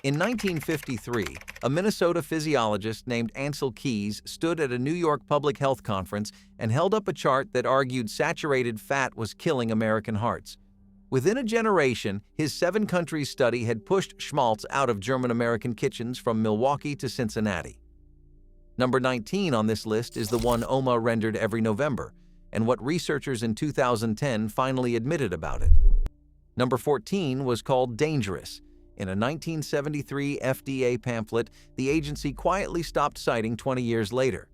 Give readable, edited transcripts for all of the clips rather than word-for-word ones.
In 1953, a Minnesota physiologist named Ansel Keys stood at a New York public health conference and held up a chart that argued saturated fat was killing American hearts. Within a generation, his 7-country study had pushed schmaltz out of German-American kitchens from Milwaukee to Cincinnati. Number 19 on this list is the one Oma rendered every November, and what researchers in 2010 finally admitted about it. Number 14 was called Dangerous. In a 1973 FDA pamphlet, the agency quietly stopped citing 20 years later.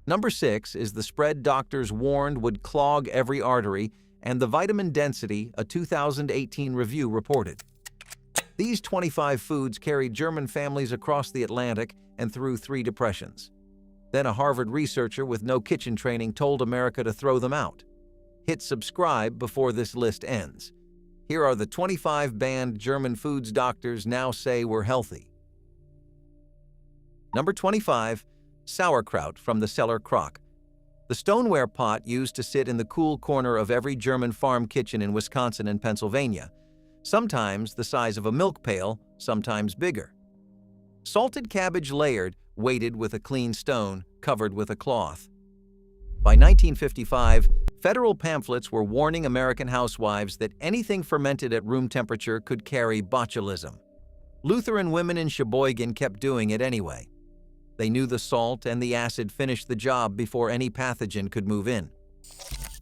Number 6 is the spread doctors warned would clog every artery, and the vitamin density, a 2018 review reported. These 25 foods carried German families across the Atlantic and through 3 depressions. Then a Harvard researcher with no kitchen training told America to throw them out. Hit subscribe before this list ends. Here are the 25 banned German foods doctors now say were healthy. Number 25. Sauerkraut from the cellar crock. The stoneware pot used to sit in the cool corner of every German farm kitchen in Wisconsin and Pennsylvania, sometimes the size of a milk pail, sometimes bigger. Salted cabbage layered, weighted with a clean stone, covered with a cloth. By 1955, federal pamphlets were warning American housewives that anything fermented at room temperature could carry botulism. Lutheran women in Sheboygan kept doing it anyway. They knew the salt and the acid finished the job before any pathogen could move in.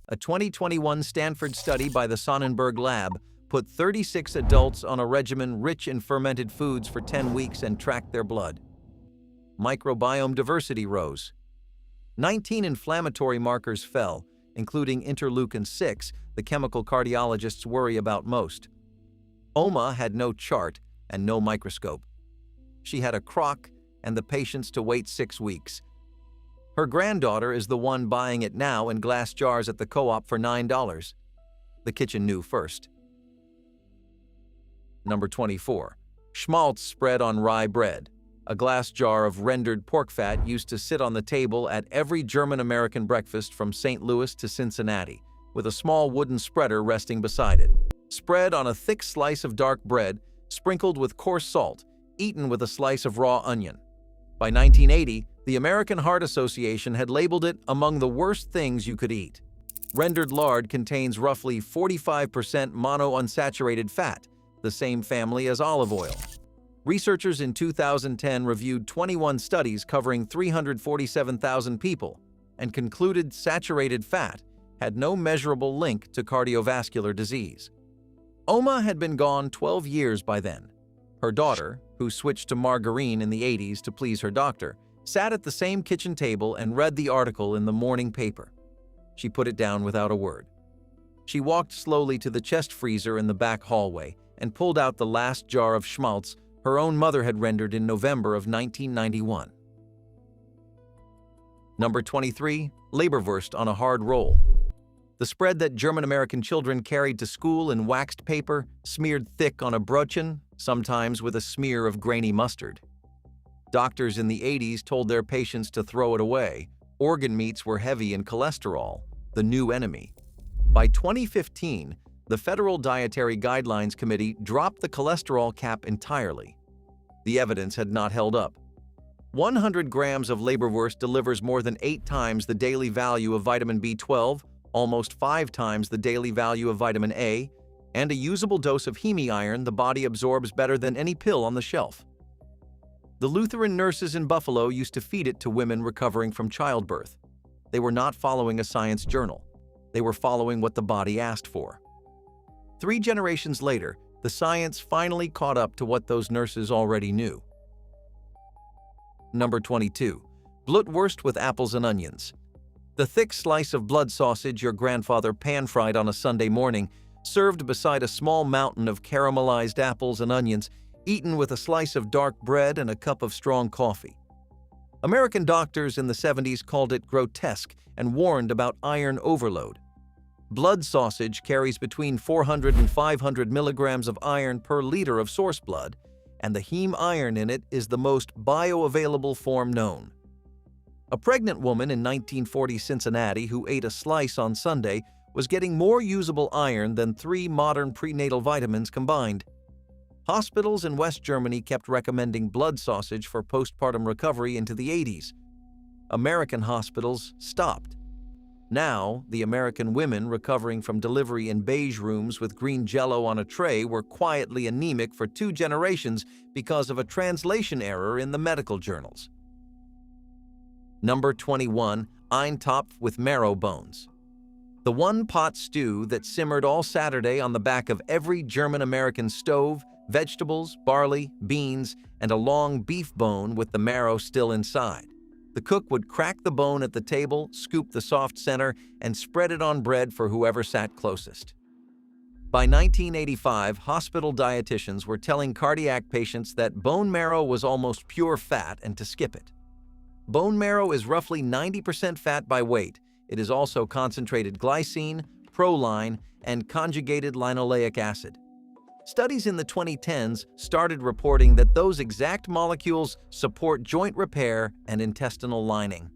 A 2021 Stanford study by the Sonnenberg Lab put 36 adults on a regimen rich in fermented foods for 10 weeks and tracked their blood. Microbiome diversity rose. 19 inflammatory markers fell, including interleukin-6, the chemical cardiologists worry about most. Oma had no chart and no microscope. She had a crock and the patience to wait 6 weeks. Her granddaughter is the one buying it now in glass jars at the co-op for $9. The kitchen knew first. Number 24. Schmaltz spread on rye bread. A glass jar of rendered pork fat used to sit on the table at every German-American breakfast from St. Louis to Cincinnati, with a small wooden spreader resting beside it. Spread on a thick slice of dark bread, sprinkled with coarse salt, eaten with a slice of raw onion. By 1980, the American Heart Association had labeled it among the worst things you could eat. Rendered lard contains roughly 45% monounsaturated fat, the same family as olive oil. Researchers in 2010 reviewed 21 studies covering 347,000 people and concluded saturated fat had no measurable link to cardiovascular disease. Oma had been gone 12 years by then. Her daughter, who switched to margarine in the 80s to please her doctor, sat at the same kitchen table and read the article in the morning paper. She put it down without a word. She walked slowly to the chest freezer in the back hallway and pulled out the last jar of schmaltz her own mother had rendered in November of 1991. Number 23. Leberwurst on a hard roll. The spread that German-American children carried to school in waxed paper, smeared thick on a brötchen, sometimes with a smear of grainy mustard. Doctors in the 80s told their patients to throw it away. Organ meats were heavy in cholesterol, the new enemy. By 2015, the Federal Dietary Guidelines Committee dropped the cholesterol cap entirely. The evidence had not held up. 100 grams of Leberwurst delivers more than 8 times the daily value of vitamin B12, almost 5 times the daily value of vitamin A, and a usable dose of heme iron the body absorbs better than any pill on the shelf. The Lutheran nurses in Buffalo used to feed it to women recovering from childbirth. They were not following a science journal. They were following what the body asked for. 3 generations later, the science finally caught up to what those nurses already knew. Number 22. Blutwurst with apples and onions. The thick slice of blood sausage your grandfather pan-fried on a Sunday morning, served beside a small mountain of caramelized apples and onions, eaten with a slice of dark bread and a cup of strong coffee. American doctors in the 70s called it grotesque and warned about iron overload. Blood sausage carries between 400 and 500 milligrams of iron per liter of source blood, and the heme iron in it is the most bioavailable form known. A pregnant woman in 1940 Cincinnati who ate a slice on Sunday was getting more usable iron than 3 modern prenatal vitamins combined. Hospitals in West Germany kept recommending blood sausage for postpartum recovery into the 80s. American hospitals stopped. Now, the American women recovering from delivery in beige rooms with green jello on a tray were quietly anemic for 2 generations because of a translation error in the medical journals. Number 21. Eintopf with marrow bones. The one-pot stew that simmered all Saturday on the back of every German-American stove, vegetables, barley, beans, and a long beef bone with the marrow still inside. The cook would crack the bone at the table, scoop the soft center, and spread it on bread for whoever sat closest. By 1985, hospital dietitians were telling cardiac patients that bone marrow was almost pure fat and to skip it. Bone marrow is roughly 90% fat by weight. It is also concentrated glycine, proline, and conjugated linoleic acid. Studies in the 2010s started reporting that those exact molecules support joint repair and intestinal lining.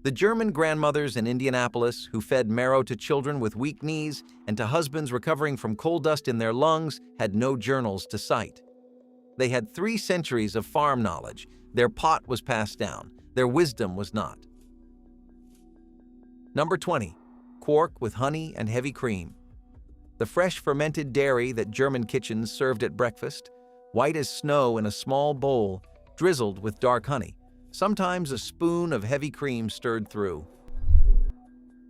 The German grandmothers in Indianapolis who fed marrow to children with weak knees and to husbands recovering from coal dust in their lungs had no journals to cite. They had 3 centuries of farm knowledge. Their pot was passed down. Their wisdom was not. Number 20. Quark with honey and heavy cream. The fresh fermented dairy that German kitchens served at breakfast, white as snow in a small bowl, drizzled with dark honey, sometimes a spoon of heavy cream stirred through.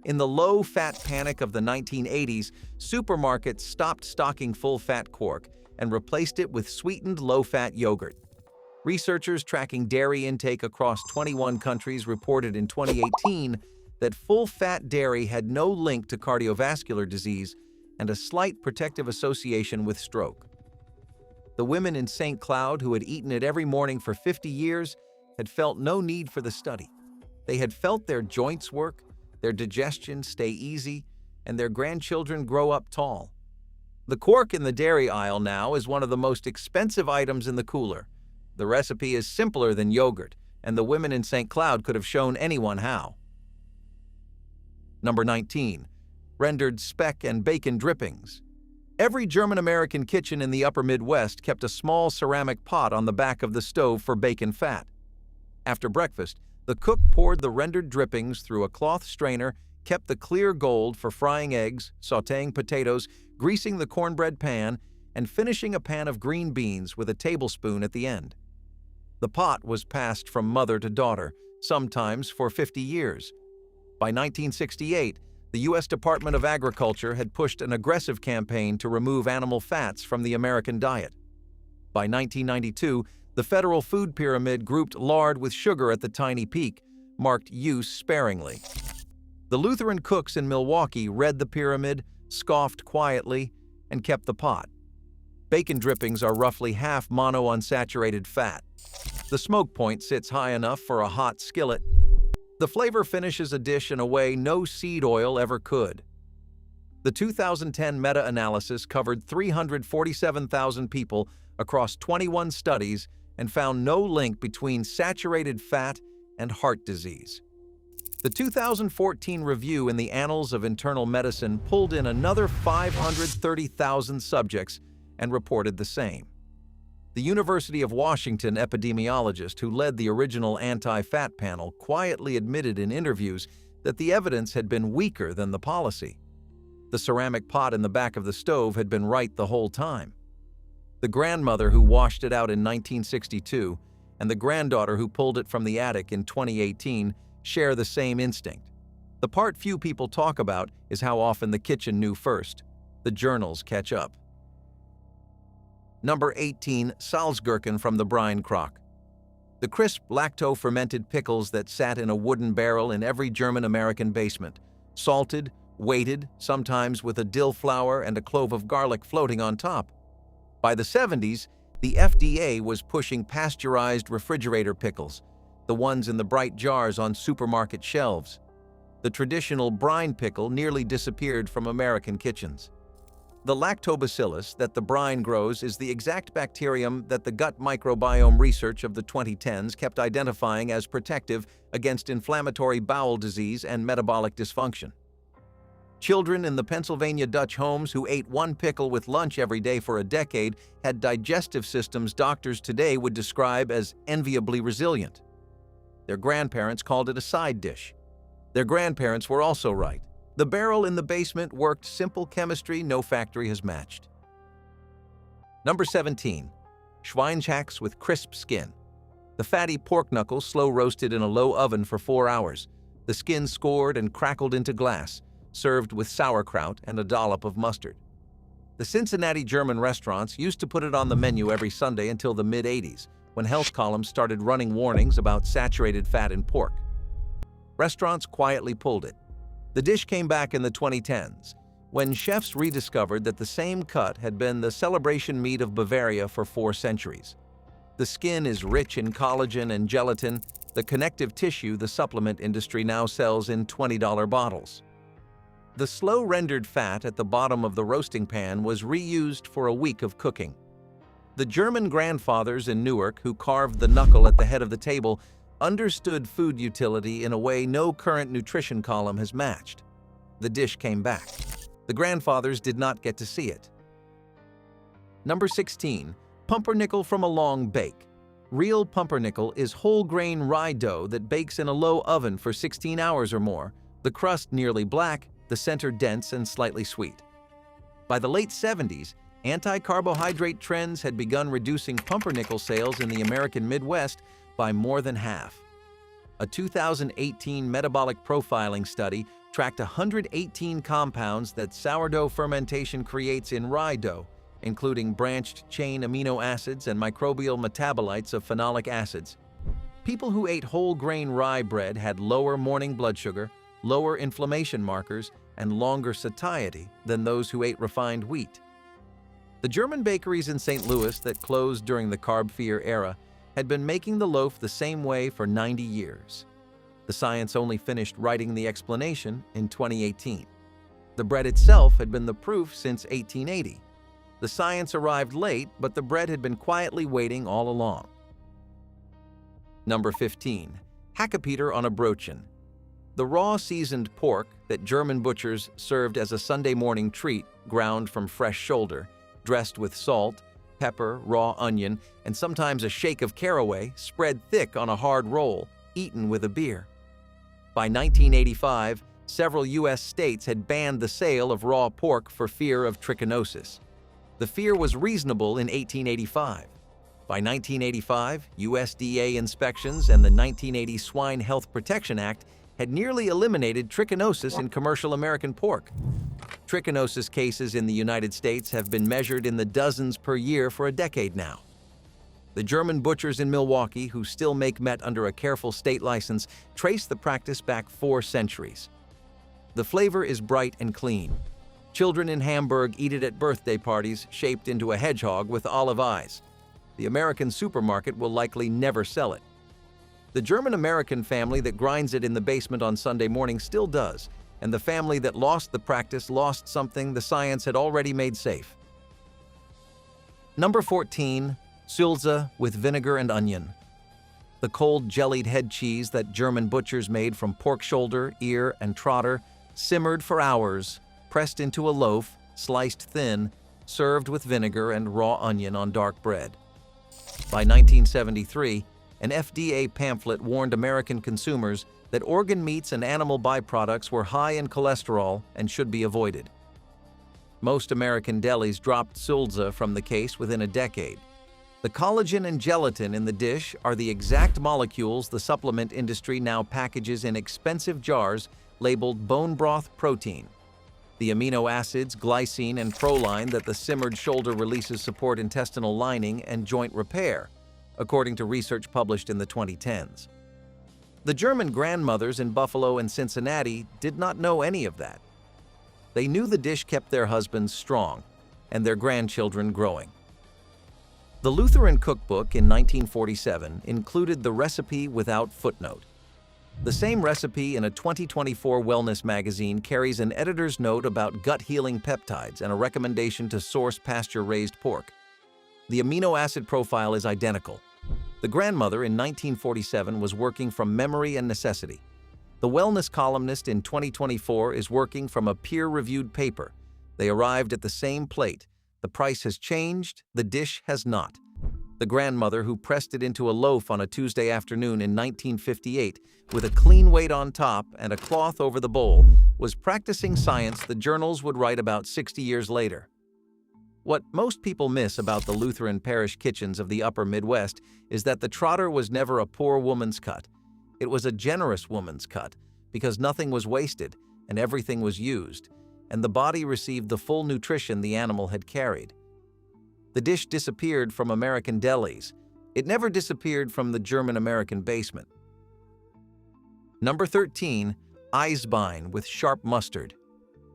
In the low-fat panic of the 1980s, supermarkets stopped stocking full-fat quark and replaced it with sweetened low-fat yogurt. Researchers tracking dairy intake across 21 countries reported in 2018 that full-fat dairy had no link to cardiovascular disease and a slight protective association with stroke. The women in St. Cloud who had eaten it every morning for 50 years had felt no need for the study. They had felt their joints work, their digestion stay easy, and their grandchildren grow up tall. The quark in the dairy aisle now is one of the most expensive items in the cooler. The recipe is simpler than yogurt, and the women in St. Cloud could have shown anyone how. Number 19. Rendered speck and bacon drippings. Every German-American kitchen in the upper Midwest kept a small ceramic pot on the back of the stove for bacon fat. After breakfast, the cook poured the rendered drippings through a cloth strainer, kept the clear gold for frying eggs, sautéing potatoes, greasing the cornbread pan, and finishing a pan of green beans with a tablespoon at the end. The pot was passed from mother to daughter, sometimes for 50 years. By 1968, the U.S. Department of Agriculture had pushed an aggressive campaign to remove animal fats from the American diet. By 1992, the federal food pyramid grouped lard with sugar at the tiny peak, marked use sparingly. The Lutheran cooks in Milwaukee read the pyramid, scoffed quietly, and kept the pot. Bacon drippings are roughly half monounsaturated fat. The smoke point sits high enough for a hot skillet. The flavor finishes a dish in a way no seed oil ever could. The 2010 meta-analysis covered 347,000 people across 21 studies and found no link between saturated fat and heart disease. The 2014 review in the Annals of Internal Medicine pulled in another 530,000 subjects and reported the same. The University of Washington epidemiologist who led the original anti-fat panel quietly admitted in interviews that the evidence had been weaker than the policy. The ceramic pot in the back of the stove had been right the whole time. The grandmother who washed it out in 1962 and the granddaughter who pulled it from the attic in 2018 share the same instinct. The part few people talk about is how often the kitchen knew first. The journals catch up. Number 18. Salzgurken from the brine crock. The crisp, lacto-fermented pickles that sat in a wooden barrel in every German-American basement, salted, weighted, sometimes with a dill flower and a clove of garlic floating on top. By the 70s, the FDA was pushing pasteurized refrigerator pickles, the ones in the bright jars on supermarket shelves. The traditional brine pickle nearly disappeared from American kitchens. The lactobacillus that the brine grows is the exact bacterium that the gut microbiome research of the 2010s kept identifying as protective against inflammatory bowel disease and metabolic dysfunction. Children in the Pennsylvania Dutch homes who ate one pickle with lunch every day for a decade had digestive systems doctors today would describe as enviably resilient. Their grandparents called it a side dish. Their grandparents were also right. The barrel in the basement worked simple chemistry no factory has matched. Number 17. Schweinshacks with crisp skin. The fatty pork knuckle slow roasted in a low oven for 4 hours. The skin scored and crackled into glass, served with sauerkraut and a dollop of mustard. The Cincinnati German restaurants used to put it on the menu every Sunday until the mid-'80s, when health columns started running warnings about saturated fat in pork. Restaurants quietly pulled it. The dish came back in the 2010s, when chefs rediscovered that the same cut had been the celebration meat of Bavaria for 4 centuries. The skin is rich in collagen and gelatin, the connective tissue the supplement industry now sells in $20 bottles. The slow-rendered fat at the bottom of the roasting pan was reused for a week of cooking. The German grandfathers in Newark who carved the knuckle at the head of the table understood food utility in a way no current nutrition column has matched. The dish came back. The grandfathers did not get to see it. Number 16. Pumpernickel from a long bake. Real pumpernickel is whole-grain rye dough that bakes in a low oven for 16 hours or more, the crust nearly black, the center dense and slightly sweet. By the late 70s, anti-carbohydrate trends had begun reducing pumpernickel sales in the American Midwest by more than half. A 2018 metabolic profiling study tracked 118 compounds that sourdough fermentation creates in rye dough, including branched-chain amino acids and microbial metabolites of phenolic acids. People who ate whole-grain rye bread had lower morning blood sugar, lower inflammation markers, and longer satiety than those who ate refined wheat. The German bakeries in St. Louis that closed during the carb fear era had been making the loaf the same way for 90 years. The science only finished writing the explanation in 2018. The bread itself had been the proof since 1880. The science arrived late, but the bread had been quietly waiting all along. Number 15. Hackepeter on a Brötchen. The raw seasoned pork that German butchers served as a Sunday morning treat, ground from fresh shoulder, dressed with salt, pepper, raw onion, and sometimes a shake of caraway, spread thick on a hard roll, eaten with a beer. By 1985, several U.S. states had banned the sale of raw pork for fear of trichinosis. The fear was reasonable in 1885. By 1985, USDA inspections and the 1980 Swine Health Protection Act had nearly eliminated trichinosis in commercial American pork. Trichinosis cases in the United States have been measured in the dozens per year for a decade now. The German butchers in Milwaukee, who still make meat under a careful state license, trace the practice back 4 centuries. The flavor is bright and clean. Children in Hamburg eat it at birthday parties shaped into a hedgehog with olive eyes. The American supermarket will likely never sell it. The German-American family that grinds it in the basement on Sunday morning still does, and the family that lost the practice lost something the science had already made safe. Number 14. Sülze with vinegar and onion. The cold jellied head cheese that German butchers made from pork shoulder, ear, and trotter, simmered for hours, pressed into a loaf, sliced thin, served with vinegar and raw onion on dark bread. By 1973, an FDA pamphlet warned American consumers that organ meats and animal byproducts were high in cholesterol and should be avoided. Most American delis dropped Sülze from the case within a decade. The collagen and gelatin in the dish are the exact molecules the supplement industry now packages in expensive jars labeled bone broth protein. The amino acids, glycine and proline that the simmered shoulder releases support intestinal lining and joint repair, according to research published in the 2010s. The German grandmothers in Buffalo and Cincinnati did not know any of that. They knew the dish kept their husbands strong and their grandchildren growing. The Lutheran cookbook in 1947 included the recipe without footnote. The same recipe in a 2024 wellness magazine carries an editor's note about gut-healing peptides and a recommendation to source pasture-raised pork. The amino acid profile is identical. The grandmother in 1947 was working from memory and necessity. The wellness columnist in 2024 is working from a peer-reviewed paper. They arrived at the same plate. The price has changed, the dish has not. The grandmother who pressed it into a loaf on a Tuesday afternoon in 1958 with a clean weight on top and a cloth over the bowl was practicing science the journals would write about 60 years later. What most people miss about the Lutheran parish kitchens of the upper Midwest is that the trotter was never a poor woman's cut. It was a generous woman's cut because nothing was wasted and everything was used, and the body received the full nutrition the animal had carried. The dish disappeared from American delis. It never disappeared from the German-American basement. Number 13. Eisbein with sharp mustard.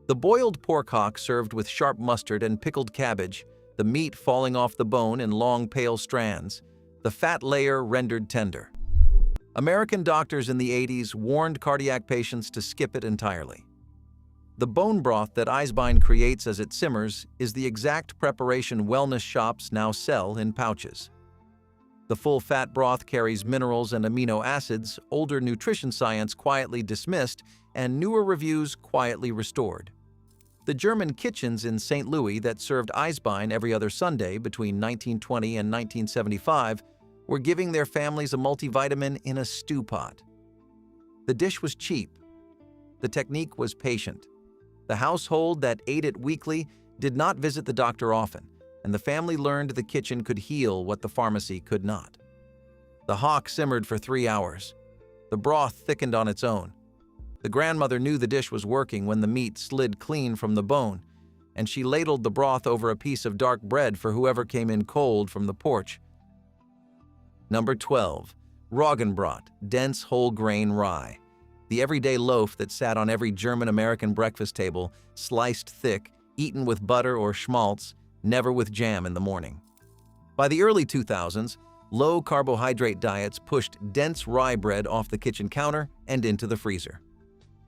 The boiled pork hock served with sharp mustard and pickled cabbage, the meat falling off the bone in long pale strands, the fat layer rendered tender. American doctors in the 80s warned cardiac patients to skip it entirely. The bone broth that Eisbein creates as it simmers is the exact preparation wellness shops now sell in pouches. The full fat broth carries minerals and amino acids older nutrition science quietly dismissed and newer reviews quietly restored. The German kitchens in St. Louis that served Eisbein every other Sunday between 1920 and 1975 were giving their families a multivitamin in a stew pot. The dish was cheap. The technique was patient. The household that ate it weekly did not visit the doctor often, and the family learned the kitchen could heal what the pharmacy could not. The hock simmered for 3 hours. The broth thickened on its own. The grandmother knew the dish was working when the meat slid clean from the bone, and she ladled the broth over a piece of dark bread for whoever came in cold from the porch. Number 12. Roggenbrot, dense whole grain rye. The everyday loaf that sat on every German-American breakfast table, sliced thick, eaten with butter or schmaltz, never with jam in the morning. By the early 2000s, low-carbohydrate diets pushed dense rye bread off the kitchen counter and into the freezer.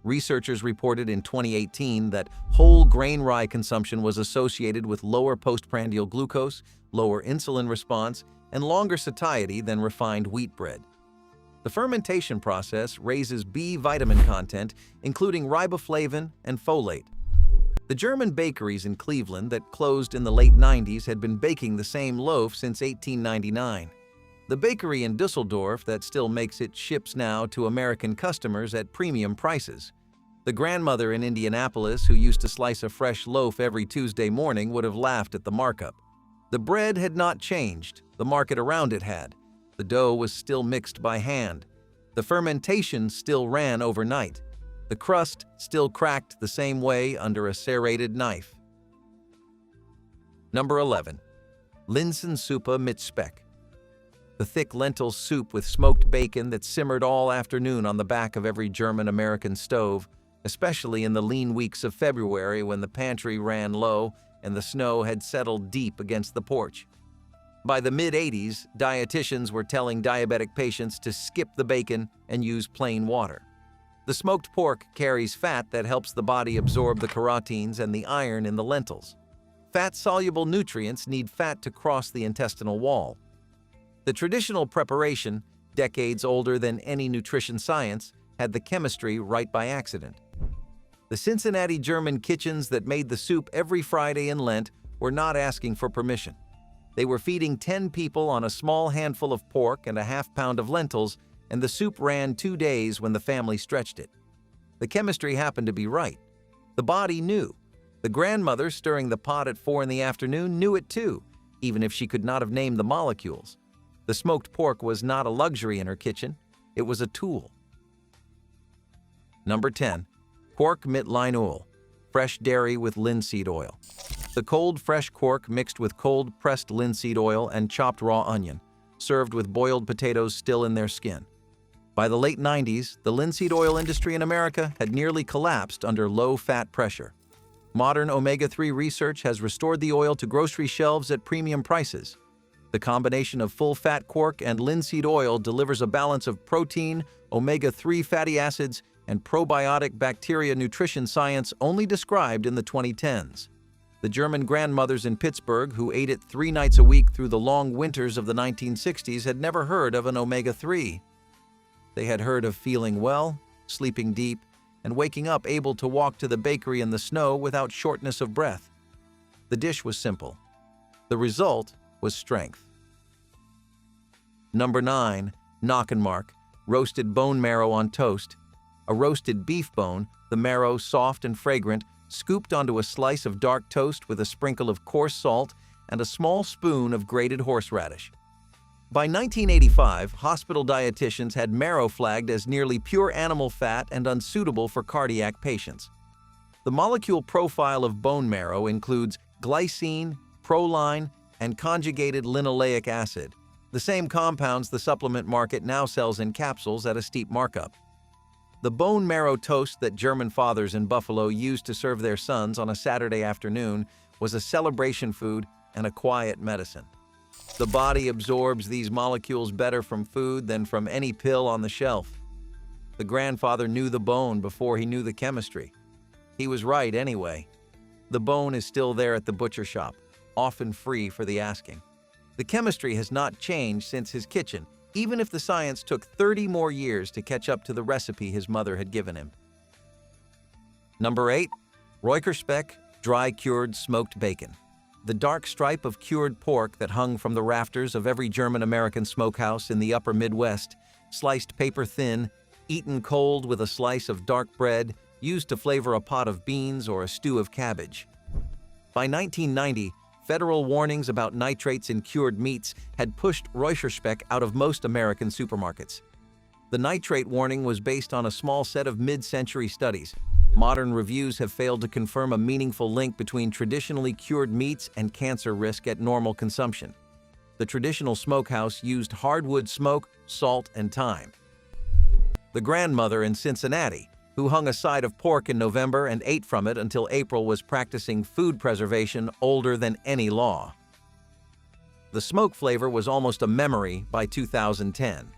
Researchers reported in 2018 that whole grain rye consumption was associated with lower postprandial glucose, lower insulin response, and longer satiety than refined wheat bread. The fermentation process raises B vitamin content, including riboflavin and folate. The German bakeries in Cleveland that closed in the late 90s had been baking the same loaf since 1899. The bakery in Dusseldorf that still makes it ships now to American customers at premium prices. The grandmother in Indianapolis who used to slice a fresh loaf every Tuesday morning would have laughed at the markup. The bread had not changed, the market around it had. The dough was still mixed by hand. The fermentation still ran overnight. The crust still cracked the same way under a serrated knife. Number 11. Linsensuppe mit Speck. The thick lentil soup with smoked bacon that simmered all afternoon on the back of every German-American stove, especially in the lean weeks of February when the pantry ran low and the snow had settled deep against the porch. By the mid-80s, dietitians were telling diabetic patients to skip the bacon and use plain water. The smoked pork carries fat that helps the body absorb the carotenes and the iron in the lentils. Fat-soluble nutrients need fat to cross the intestinal wall. The traditional preparation, decades older than any nutrition science, had the chemistry right by accident. The Cincinnati German kitchens that made the soup every Friday in Lent were not asking for permission. They were feeding 10 people on a small handful of pork and a half-pound of lentils, and the soup ran 2 days when the family stretched it. The chemistry happened to be right. The body knew. The grandmother stirring the pot at 4 in the afternoon knew it too, even if she could not have named the molecules. The smoked pork was not a luxury in her kitchen. It was a tool. Number 10. Quark mit Leinöl, fresh dairy with linseed oil. The cold, fresh quark mixed with cold, pressed linseed oil and chopped raw onion, served with boiled potatoes still in their skin. By the late 90s, the linseed oil industry in America had nearly collapsed under low-fat pressure. Modern omega-3 research has restored the oil to grocery shelves at premium prices. The combination of full-fat quark and linseed oil delivers a balance of protein, omega-3 fatty acids, and probiotic bacteria nutrition science only described in the 2010s. The German grandmothers in Pittsburgh who ate it 3 nights a week through the long winters of the 1960s had never heard of an omega-3. They had heard of feeling well, sleeping deep, and waking up able to walk to the bakery in the snow without shortness of breath. The dish was simple. The result was strength. Number 9. Knockenmark, roasted bone marrow on toast. A roasted beef bone, the marrow soft and fragrant, scooped onto a slice of dark toast with a sprinkle of coarse salt and a small spoon of grated horseradish. By 1985, hospital dietitians had marrow flagged as nearly pure animal fat and unsuitable for cardiac patients. The molecule profile of bone marrow includes glycine, proline, and conjugated linoleic acid, the same compounds the supplement market now sells in capsules at a steep markup. The bone marrow toast that German fathers in Buffalo used to serve their sons on a Saturday afternoon was a celebration food and a quiet medicine. The body absorbs these molecules better from food than from any pill on the shelf. The grandfather knew the bone before he knew the chemistry. He was right anyway. The bone is still there at the butcher shop, often free for the asking. The chemistry has not changed since his kitchen, even if the science took 30 more years to catch up to the recipe his mother had given him. Number 8. Räucherspeck, dry cured smoked bacon. The dark stripe of cured pork that hung from the rafters of every German-American smokehouse in the upper Midwest, sliced paper-thin, eaten cold with a slice of dark bread, used to flavor a pot of beans or a stew of cabbage. By 1990, federal warnings about nitrates in cured meats had pushed Räucherspeck out of most American supermarkets. The nitrate warning was based on a small set of mid-century studies. Modern reviews have failed to confirm a meaningful link between traditionally cured meats and cancer risk at normal consumption. The traditional smokehouse used hardwood smoke, salt, and thyme. The grandmother in Cincinnati, who hung a side of pork in November and ate from it until April, was practicing food preservation older than any law. The smoke flavor was almost a memory by 2010.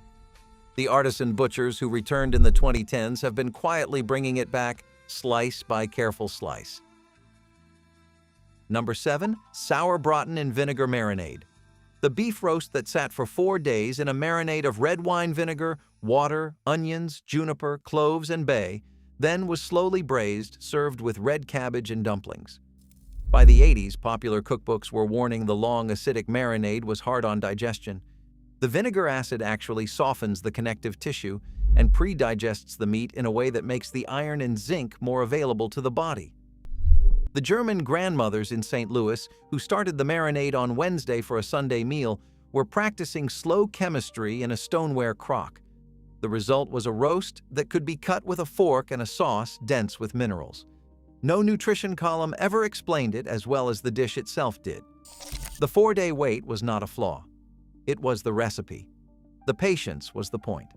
The artisan butchers who returned in the 2010s have been quietly bringing it back, slice by careful slice. Number 7. Sauerbraten in vinegar marinade. The beef roast that sat for 4 days in a marinade of red wine vinegar, water, onions, juniper, cloves, and bay, then was slowly braised, served with red cabbage and dumplings. By the 80s, popular cookbooks were warning the long acidic marinade was hard on digestion. The vinegar acid actually softens the connective tissue and pre-digests the meat in a way that makes the iron and zinc more available to the body. The German grandmothers in St. Louis, who started the marinade on Wednesday for a Sunday meal, were practicing slow chemistry in a stoneware crock. The result was a roast that could be cut with a fork and a sauce dense with minerals. No nutrition column ever explained it as well as the dish itself did. The 4-day wait was not a flaw. It was the recipe. The patience was the point.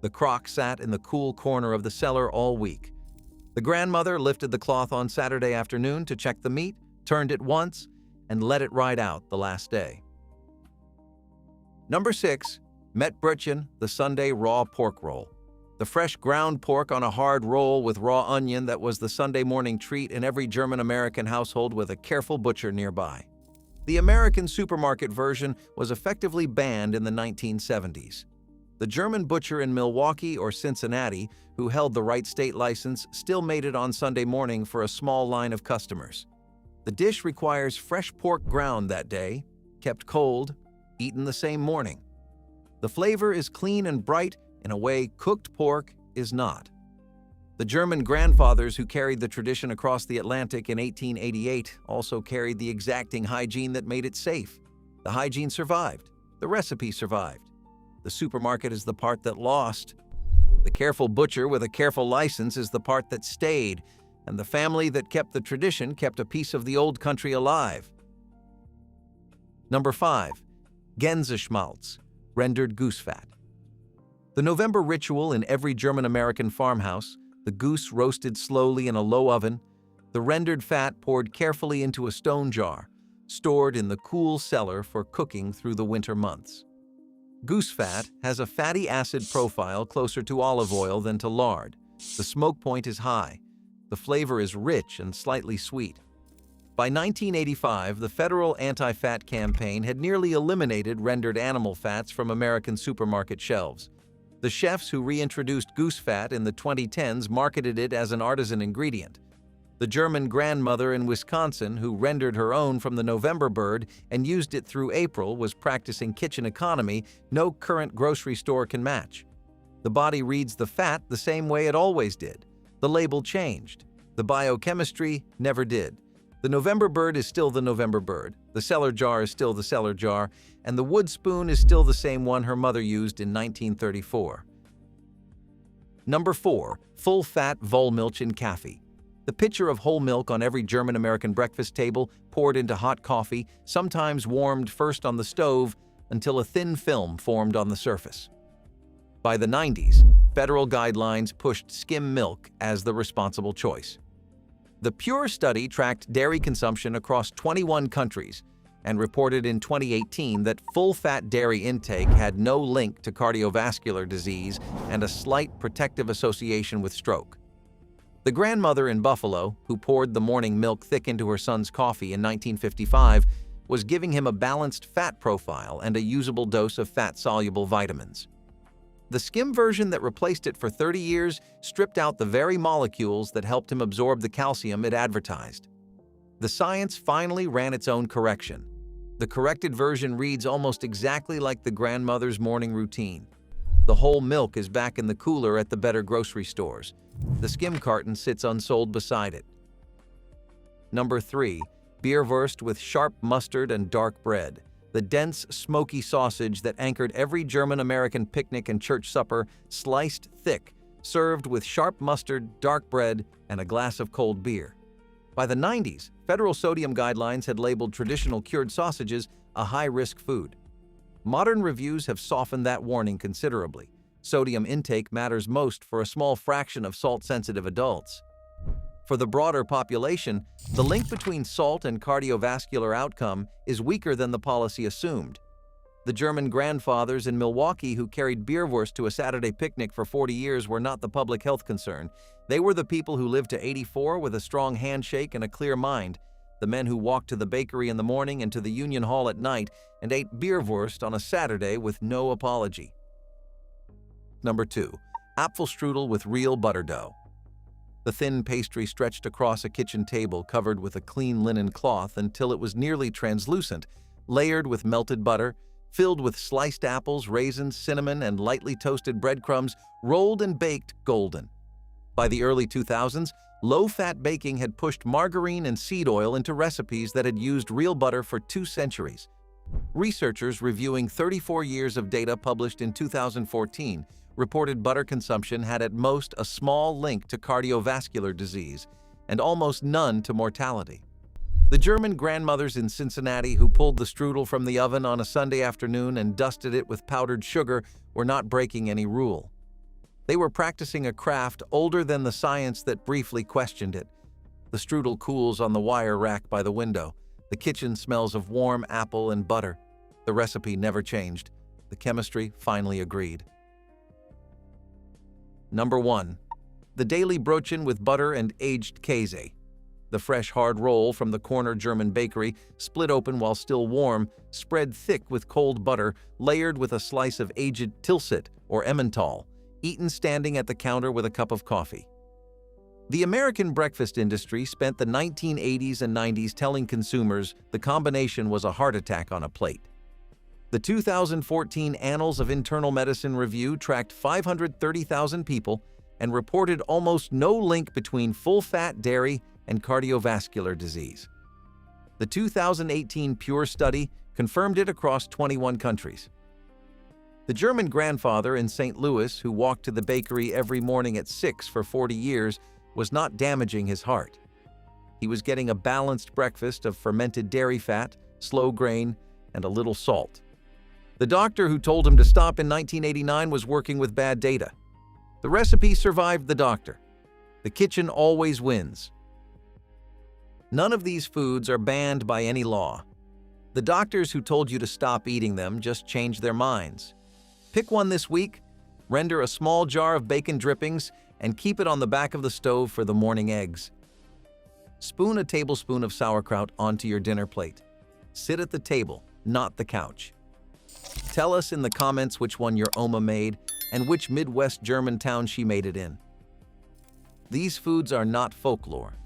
The crock sat in the cool corner of the cellar all week. The grandmother lifted the cloth on Saturday afternoon to check the meat, turned it once, and let it ride out the last day. Number 6. Mettbrötchen, the Sunday raw pork roll. The fresh ground pork on a hard roll with raw onion that was the Sunday morning treat in every German-American household with a careful butcher nearby. The American supermarket version was effectively banned in the 1970s. The German butcher in Milwaukee or Cincinnati, who held the right state license, still made it on Sunday morning for a small line of customers. The dish requires fresh pork ground that day, kept cold, eaten the same morning. The flavor is clean and bright in a way cooked pork is not. The German grandfathers who carried the tradition across the Atlantic in 1888 also carried the exacting hygiene that made it safe. The hygiene survived. The recipe survived. The supermarket is the part that lost. The careful butcher with a careful license is the part that stayed, and the family that kept the tradition kept a piece of the old country alive. Number 5. Gänseschmalz, rendered goose fat. The November ritual in every German-American farmhouse, the goose roasted slowly in a low oven, the rendered fat poured carefully into a stone jar, stored in the cool cellar for cooking through the winter months. Goose fat has a fatty acid profile closer to olive oil than to lard. The smoke point is high. The flavor is rich and slightly sweet. By 1985, the federal anti-fat campaign had nearly eliminated rendered animal fats from American supermarket shelves. The chefs who reintroduced goose fat in the 2010s marketed it as an artisan ingredient. The German grandmother in Wisconsin who rendered her own from the November bird and used it through April was practicing kitchen economy no current grocery store can match. The body reads the fat the same way it always did. The label changed. The biochemistry never did. The November bird is still the November bird, the cellar jar is still the cellar jar, and the wood spoon is still the same one her mother used in 1934. Number 4. Full-fat Vollmilch Kaffee. The pitcher of whole milk on every German-American breakfast table poured into hot coffee, sometimes warmed first on the stove until a thin film formed on the surface. By the 90s, federal guidelines pushed skim milk as the responsible choice. The Pure study tracked dairy consumption across 21 countries and reported in 2018 that full-fat dairy intake had no link to cardiovascular disease and a slight protective association with stroke. The grandmother in Buffalo, who poured the morning milk thick into her son's coffee in 1955, was giving him a balanced fat profile and a usable dose of fat-soluble vitamins. The skim version that replaced it for 30 years stripped out the very molecules that helped him absorb the calcium it advertised. The science finally ran its own correction. The corrected version reads almost exactly like the grandmother's morning routine. The whole milk is back in the cooler at the better grocery stores. The skim carton sits unsold beside it. Number 3. Bierwurst with sharp mustard and dark bread. The dense, smoky sausage that anchored every German-American picnic and church supper, sliced thick, served with sharp mustard, dark bread, and a glass of cold beer. By the 90s, federal sodium guidelines had labeled traditional cured sausages a high-risk food. Modern reviews have softened that warning considerably. Sodium intake matters most for a small fraction of salt-sensitive adults. For the broader population, the link between salt and cardiovascular outcome is weaker than the policy assumed. The German grandfathers in Milwaukee who carried Bierwurst to a Saturday picnic for 40 years were not the public health concern. They were the people who lived to 84 with a strong handshake and a clear mind, the men who walked to the bakery in the morning and to the Union Hall at night and ate Bierwurst on a Saturday with no apology. Number 2. Apfelstrudel with real butter dough. The thin pastry stretched across a kitchen table covered with a clean linen cloth until it was nearly translucent, layered with melted butter, filled with sliced apples, raisins, cinnamon, and lightly toasted breadcrumbs, rolled and baked golden. By the early 2000s, low-fat baking had pushed margarine and seed oil into recipes that had used real butter for 2 centuries. Researchers reviewing 34 years of data published in 2014 reported butter consumption had at most a small link to cardiovascular disease and almost none to mortality. The German grandmothers in Cincinnati who pulled the strudel from the oven on a Sunday afternoon and dusted it with powdered sugar were not breaking any rule. They were practicing a craft older than the science that briefly questioned it. The strudel cools on the wire rack by the window. The kitchen smells of warm apple and butter. The recipe never changed. The chemistry finally agreed. Number 1. The daily Brötchen with butter and aged Käse. The fresh hard roll from the corner German bakery, split open while still warm, spread thick with cold butter, layered with a slice of aged Tilsit or Emmental, eaten standing at the counter with a cup of coffee. The American breakfast industry spent the 1980s and 90s telling consumers the combination was a heart attack on a plate. The 2014 Annals of Internal Medicine Review tracked 530,000 people and reported almost no link between full-fat dairy and cardiovascular disease. The 2018 Pure study confirmed it across 21 countries. The German grandfather in St. Louis, who walked to the bakery every morning at 6 for 40 years, was not damaging his heart. He was getting a balanced breakfast of fermented dairy fat, slow grain, and a little salt. The doctor who told him to stop in 1989 was working with bad data. The recipe survived the doctor. The kitchen always wins. None of these foods are banned by any law. The doctors who told you to stop eating them just changed their minds. Pick one this week, render a small jar of bacon drippings, and keep it on the back of the stove for the morning eggs. Spoon a tablespoon of sauerkraut onto your dinner plate. Sit at the table, not the couch. Tell us in the comments which one your Oma made and which Midwest German town she made it in. These foods are not folklore.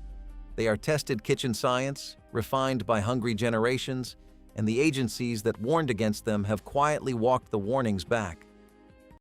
They are tested kitchen science, refined by hungry generations, and the agencies that warned against them have quietly walked the warnings back.